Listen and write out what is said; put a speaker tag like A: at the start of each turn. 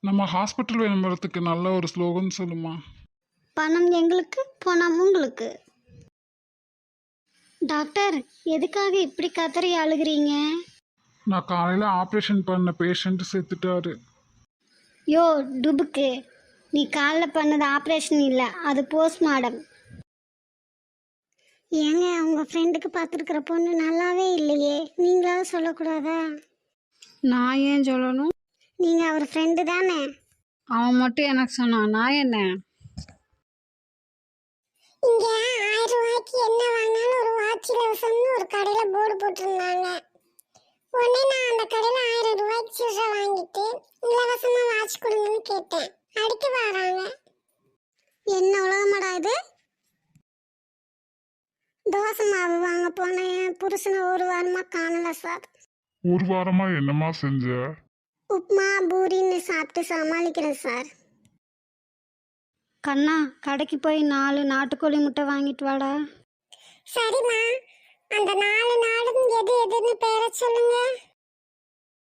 A: நம்ம ஹாஸ்பிட்டல் விளம்பரத்துக்கு நல்ல ஒரு ஸ்லோகன் சொல்லுமா.
B: பணம் எங்களுக்கு, பணம் உங்களுக்கு. டாக்டர், எதுக்காக இப்படி கதறி அழுகிறீங்க?
A: நான் காலையில் ஆப்ரேஷன் பண்ண பேஷண்ட் செத்துட்டாரு.
B: யோ டுபுக்கு, நீ காலைல பண்ணது ஆப்ரேஷன் இல்லை, அது போஸ்ட்மார்டம். ஏங்க, உங்கள் ஃப்ரெண்டுக்கு பார்த்துருக்குற பொண்ணு நல்லாவே இல்லையே, நீங்களாவது சொல்லக்கூடாதா?
C: நான் ஏன் சொல்லணும்?
B: நீங்கள் அவர் ஃப்ரெண்டு தானே?
C: அவன் மட்டும் எனக்கு சொன்னான், நான் என்ன?
B: இங்கே 1000 ரூபாய்க்கு என்ன வாங்கினாலும் ஒரு வாட்ச் இலவசம்னு ஒரு கடையில் போர்டு போட்டிருந்தாங்க. உடனே நான் அந்த கடையில் 1000 ரூபாய்க்கு சில்லறை வாங்கிட்டு இலவசமாக வாட்ச் கொடுங்கன்னு கேட்டேன். அடிக்க வராங்க. என்ன உலகமாடா இது? தோசை மாவு வாங்க போனேன், புருஷனை ஒரு வாரமாக காணல சார்.
A: ஒரு வாரமா என்னமா செஞ்ச?
B: உப்புமா பூரின்னு சாப்பிட்டு சமாளிக்கிறேன் சார்.
C: கண்ணா, கடைக்கு போய் 4 நாட்டுக்கோழி முட்டை வாங்கிட்டு வாடா.
B: சரிம்மா, அந்த 4 நாளும் எது எதுன்னு பேர சொல்லுங்க.